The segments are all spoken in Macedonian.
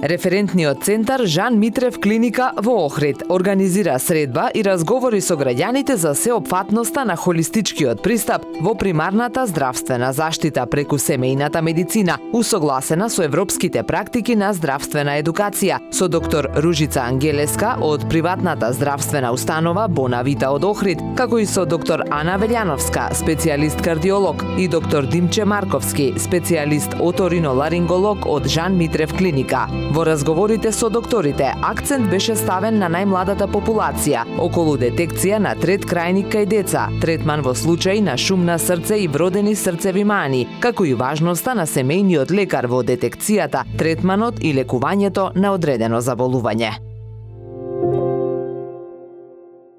Референтниот центар Жан Митрев клиника во Охрид организира средба и разговори со граѓаните за сеопфатноста на холистичкиот пристап во примарната здравствена заштита преку семејната медицина, усогласена со европските практики на здравствена едукација, со доктор Ружица Ангелеска од приватната здравствена установа Бонавита од Охрид, како и со доктор Ана Велјановска, специјалист кардиолог, и доктор Димче Марковски, специјалист оториноларинголог од Жан Митрев клиника. Во разговорите со докторите, акцент беше ставен на најмладата популација, околу детекција на трет крајник кај деца, третман во случај на шум на срце и вродени срцеви мани, како и важноста на семејниот лекар во детекцијата, третманот и лекувањето на одредено заболување.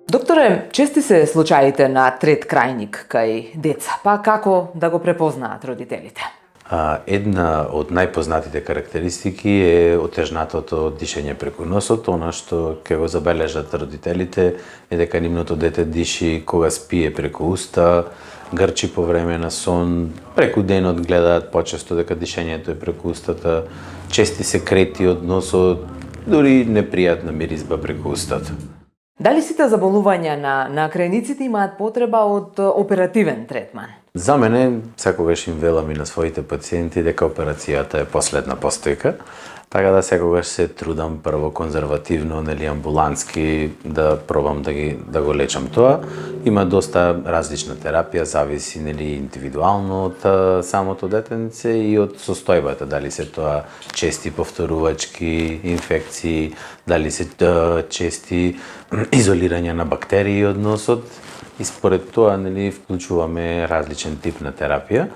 Докторе, чести се случаите на трет крајник кај деца, па како да го препознаат родителите? Една од најпознатите карактеристики е отежнатото дишење преку носот. Она што ќе го забележат родителите е дека нивното дете диши кога спие преку уста, грчи по време на сон, преку денот гледаат почесто дека дишењето е преку устата, чести секрети од носот, дури непријатна миризба преку устата. Дали сите заболувања на крајниците имаат потреба од оперативен третман? За мене, секогаш им велам и на своите пациенти дека операцијата е последна постојка, така да секогаш се трудам прво конзервативно, амбулантски да пробам да го лечам тоа. Има доста различна терапија, зависи индивидуално од самото детенце и од состојбата, дали се тоа чести повторувачки инфекции, дали се чести изолирање на бактерии од носот. И според тоа вклучуваме различен тип на терапија.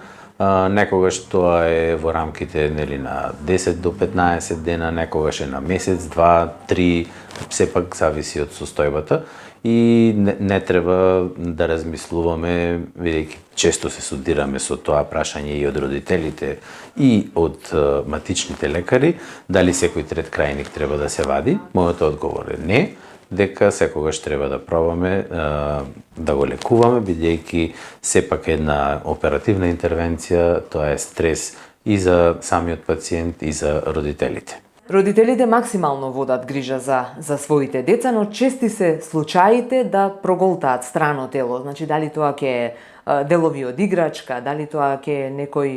Некогаш тоа е во рамките на 10 до 15 дена, некогаш е на месец, 2, 3, сепак зависи од состојбата. И не треба да размислуваме, бидејќи често се судираме со тоа прашање и од родителите и од матичните лекари, дали секој трет крајник треба да се вади. Мојот одговор е не, дека секогаш треба да пробаме да го лекуваме, бидејќи сепак една оперативна интервенција, тоа е стрес и за самиот пациент и за родителите. Родителите максимално водат грижа за своите деца, но чести се случаите да проголтаат страно тело. Значи, дали тоа ќе е делови од играчка, дали тоа ќе е некој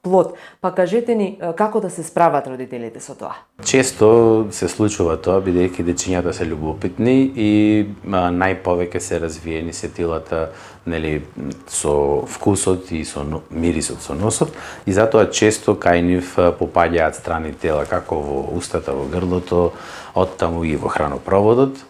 плод. Па кажете ни како да се справат родителите со тоа? Често се случува тоа, бидејќи дечињата се љубопитни и најповеќе се развиени сетилата со вкусот и со мирисот со носот, и затоа често кај нив попаѓаат страни тела, како во устата, во грлото, оттаму и во хранопроводот.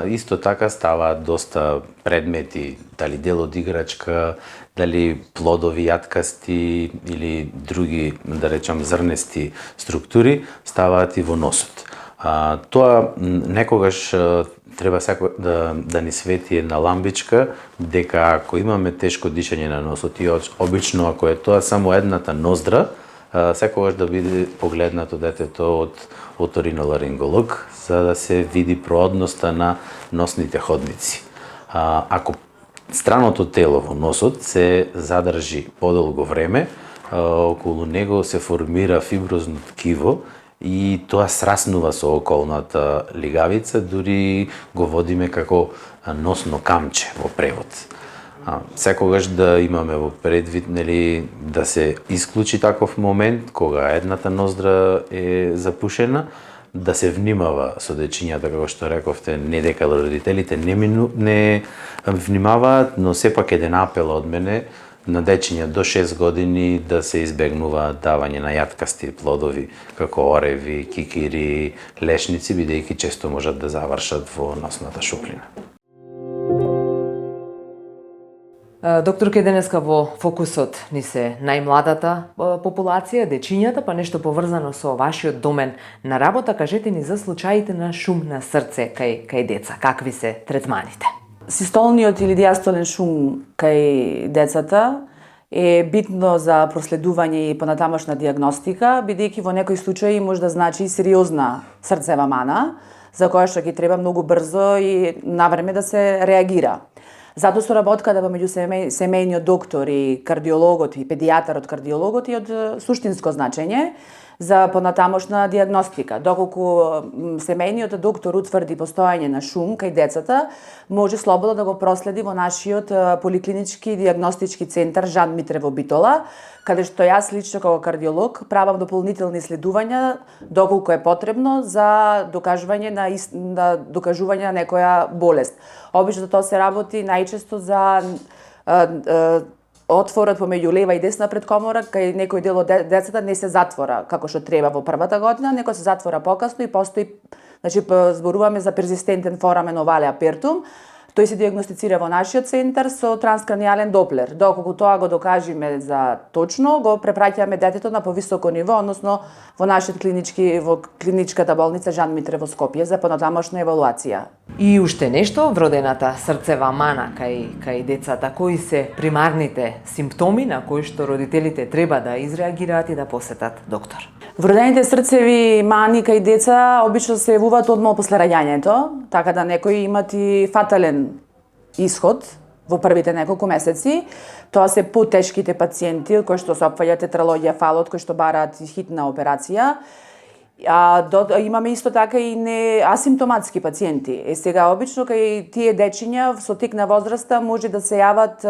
Исто така ставаат доста предмети, дали дел од играчка, дали плодови јаткасти или други, да речам, зрнести структури, ставаат и во носот. Тоа некогаш треба да ни свети една ламбичка, дека ако имаме тешко дишење на носот и обично ако е тоа само едната ноздра, секогаш да биде погледнато детето од оториноларинголог, за да се види проодноста на носните ходници. Ако страното тело во носот се задржи подолго време, околу него се формира фиброзно ткиво и тоа сраснува со околната лигавица, дури го водиме како носно камче во превод. Секогаш да имаме во предвид да се исклучи таков момент кога едната ноздра е запушена, да се внимава со дечињата, како што рековте, не дека родителите не внимаваат, но сепак еден апел од мене на дечиња до 6 години да се избегнува давање на јаткасти плодови, како ореви, кикири, лешници, бидејќи често можат да завршат во носната шуплина. Докторке, денеска во фокусот ни се најмладата популација, дечињата, па нешто поврзано со вашиот домен на работа. Кажете ни за случаите на шум на срце кај деца. Какви се третманите? Систолниот или диастолен шум кај децата е битно за проследување и понатамошна диагностика, бидејќи во некои случаи може да значи сериозна срцева мана, за која што ќе треба многу брзо и навреме да се реагира. Затоа соработката помеѓу семејниот доктор и кардиологот и педијатарот кардиологот е од суштинско значење, за понатамошна диагностика. Доколку семејниот доктор утврди постоење на шум кај децата, може слободно да го проследи во нашиот поликлинички диагностички центар Жан Митрев во Битола, каде што јас лично како кардиолог правам дополнителни исследувања доколку е потребно за докажување на некоја болест. Обично тоа се работи најчесто за отворот помеѓу лева и десна предкомора, кај некој дел од децата не се затвора како што треба во првата година, некој се затвора покасно и постои, значи зборуваме за перзистентен форамен овале апертум. Тој се диагностицира во нашиот центар со транскранијален доплер. Доколку тоа го докажеме за точно, го препраќаме детето на повисоко ниво, односно во нашиот клиничката болница Жан Митрев во Скопје за понатамошна евалуација. И уште нешто, вродената срцева мана кај децата, кои се примарните симптоми на кои што родителите треба да изреагираат и да посетат доктор? Вродените срцеви мани кај деца обично се јавуваат одма после раѓањето, така да некои имат и фатален исход во првите неколку месеци. Тоа се потешките пациенти кои што се опфаќаат тетралогија фалот, кои што бараат хитна операција. Имаме исто така и асимптоматски пациенти. Сега обично кај тие дечиња со тек на возраста може да се јават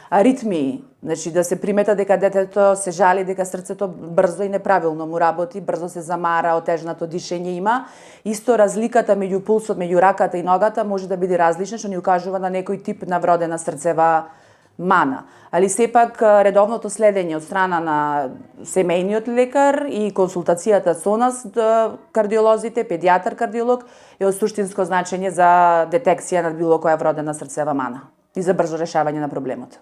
аритмии, значи да се примета дека детето се жали дека срцето брзо и неправилно му работи, брзо се замара, отежнато дишење има. Исто разликата меѓу пулсот, меѓу раката и ногата може да биде различна, што ни укажува на некој тип на вродена срцева мана. Али сепак редовното следење од страна на семејниот лекар и консултацијата со нас, кардиолозите, педијатар кардиолог, е од суштинско значење за детекција на било која вродена срцева мана и за брзо решавање на проблемот.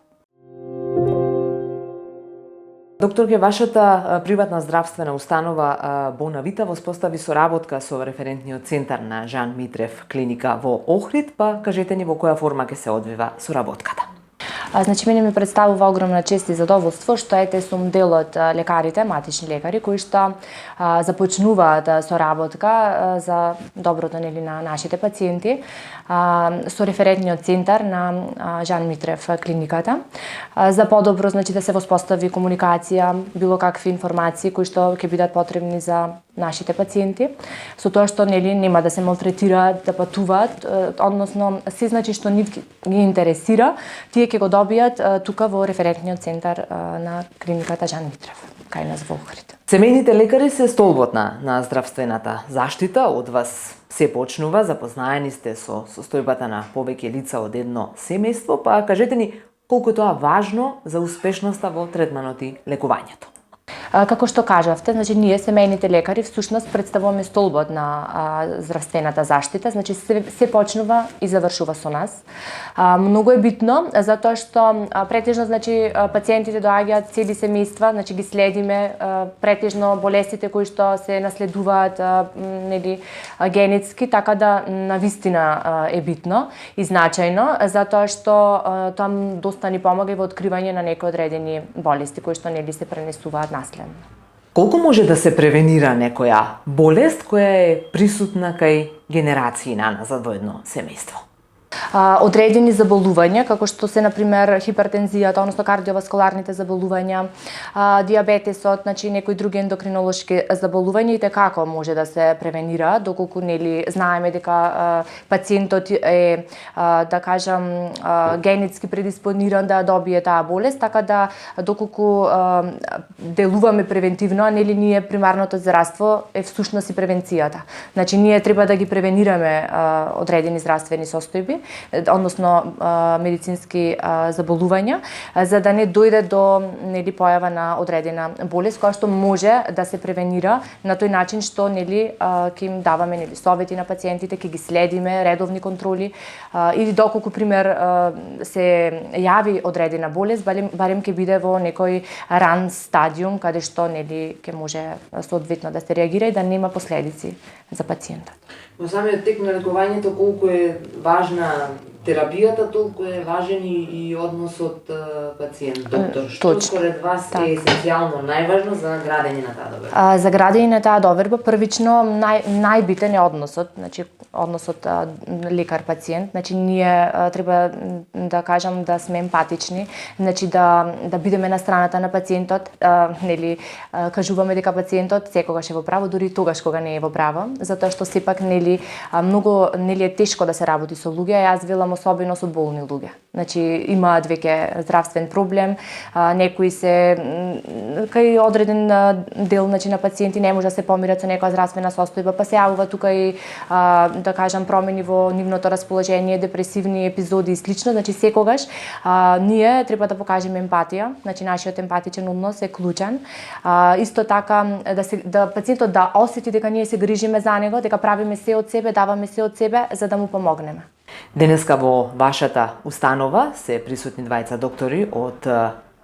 Докторке, вашата приватна здравствена установа Бонавита воспостави соработка со референтниот центар на Жан Митрев клиника во Охрид, па кажете ни во која форма ќе се одвива соработката. Значи, мене ми представува огромна чест и задоволство што ете сум дел од лекарите, матични лекари, кои што започнуваат соработка за доброто на нашите пациенти со референтниот центар на Жан Митрев клиниката за подобро, значи да се воспостави комуникација, било какви информации кои што ќе бидат потребни за нашите пациенти, со тоа што нема да се малтретираат, да патуваат, односно се значи што нив ги интересира, тие ќе го добијат тука во референтниот центар на клиниката Жан Митрев, кај нас во Охрид. Семејните лекари се столбот на здравствената заштита, од вас се почнува, запознаени сте со состојбата на повеќе лица од едно семејство, па кажете ни колку тоа важно за успешноста во третманот и лекувањето. Како што кажавте, значи ние семејните лекари всушност представуваме столбот на здравствената заштита, значи се почнува и завршува со нас. Многу е битно затоа што претежно значи пациентите доаѓаат цели семејства, значи ги следиме претежно болестите кои што се наследуваат генетски, така да навистина е битно и значајно затоа што тоа доста ни помага и во откривање на некои одредени болести кои што се пренесуваат наследно. Колку може да се превенира некоја болест која е присутна кај генерации назад во едно семејство? Одредени заболувања, како што се, например, хипертензијата, односно кардиоваскуларните заболувања, диабетесот, значи некои други ендокринолошки заболувања и како може да се превенира, доколку знаеме дека пациентот е, да кажам, генетски предиспониран да добие таа болест, така да доколку делуваме превентивно, ние примарното здравство е всушност и превенцијата. Значи ние треба да ги превенираме одредени здравствени состојби, односно медицински заболувања, за да не дојде до појава на одредена болест која што може да се превенира на тој начин што ќе им даваме совети на пациентите, ќе ги следиме, редовни контроли или доколку пример се јави одредена болест, барем ќе биде во некој ран стадиум каде што ќе може соодветно да се реагира и да нема последици за пациентот. Во самиот тек на лекувањето колку е важна терапијата толку е важен и односот пациент-доктор. Што Точно. според вас е есенцијално најважно за градење на таа доверба? За градење на таа доверба, првично најбитен е односот, значи односот лекар-пациент, значи ние треба да кажам да сме емпатични, значи да бидеме на страната на пациентот, нели кажуваме дека пациентот секогаш е во право, дури и тогаш кога не е во право, затоа што сепак нели многу нели е тешко да се работи со луѓе, јас велам особено со болни луѓе. Значи имаат веќе здравствен проблем, некои се кај одреден дел значи на пациенти не може да се помират со некоја здравствена состојба, па се јавува тука и да кажам промени во нивното расположение, депресивни епизоди и слично, значи секогаш ние треба да покажеме емпатија, значи нашиот емпатичен однос е клучен. Исто така да пациентот да осети дека ние се грижиме за него, дека правиме се од себе, даваме се од себе за да му помогнеме. Денеска во вашата установа се присутни двајца доктори од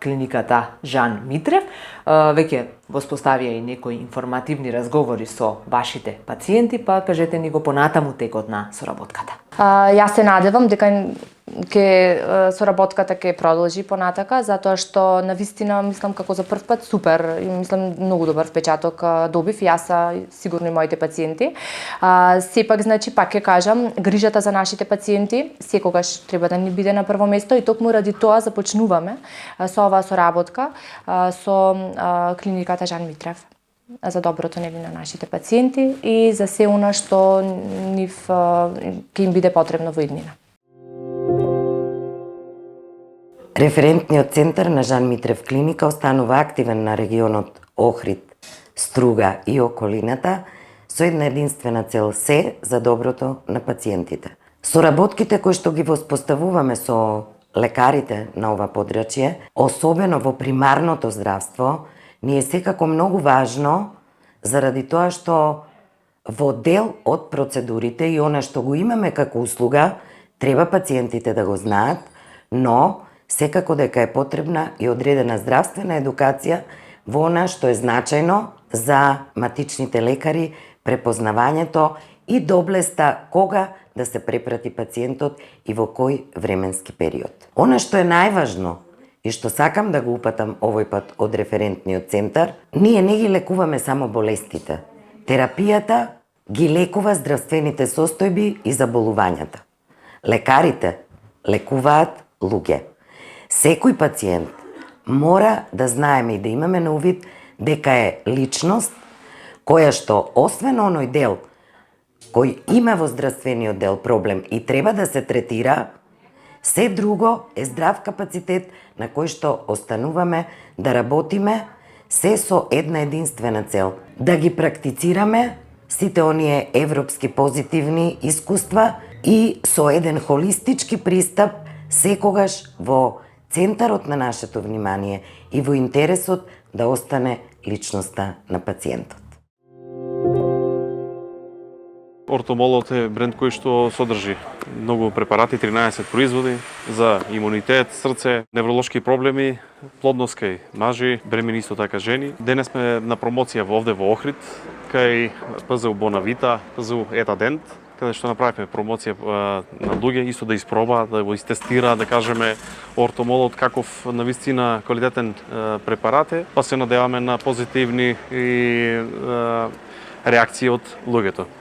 клиниката Жан Митрев. Веќе воспоставија и некои информативни разговори со вашите пациенти, па кажете ни го понатаму текот на соработката. Јас се надевам дека соработката ќе продолжи понатака, затоа што навистина мислам како за прв пат супер, мислам многу добар впечаток добив јас сигурно и моите пациенти. Сепак значи пак ќе кажам, грижата за нашите пациенти секогаш треба да ни биде на прво место и токму ради тоа започнуваме со оваа соработка со клиниката Жан Митрев за доброто нели на нашите пациенти и за се она што ќе им биде потребно во иднина. Референтниот центар на Жан Митрев клиника останува активен на регионот Охрид, Струга и околината со една единствена цел се за доброто на пациентите. Соработките кои што ги воспоставуваме со лекарите на ова подрачје, особено во примарното здравство, ни е секако многу важно заради тоа што во дел од процедурите и она што го имаме како услуга, треба пациентите да го знаат, но секако дека е потребна и одредена здравствена едукација во она што е значајно за матичните лекари, препознавањето и доблеста кога да се препрати пациентот и во кој временски период. Она што е најважно и што сакам да го упатам овој пат од референтниот центар, ние не ги лекуваме само болестите. Терапијата ги лекува здравствените состојби и заболувањата. Лекарите лекуваат луѓе. Секој пациент мора да знаеме и да имаме на увид дека е личност која што освен оној дел кој има во здравствениот дел проблем и треба да се третира, се друго е здрав капацитет на кој што остануваме да работиме се со една единствена цел. Да ги практицираме сите оние европски позитивни искуства и со еден холистички пристап секогаш во центарот на нашето внимание и во интересот да остане личноста на пациентот. Ортомолот е бренд кој што содржи многу препарати, 13 производи за имунитет, срце, невролошки проблеми, плодност кај мажи, бремени исто така жени. Денес сме на промоција овде во Охрид, кај ПЗУ Бонавита, ПЗУ Етадент, каде што направивме промоција на луѓе, исто да испробаат, да го истестираат, да кажеме, ортомолот каков навистина квалитетен препарат е, па се надеваме на позитивни реакции од луѓето.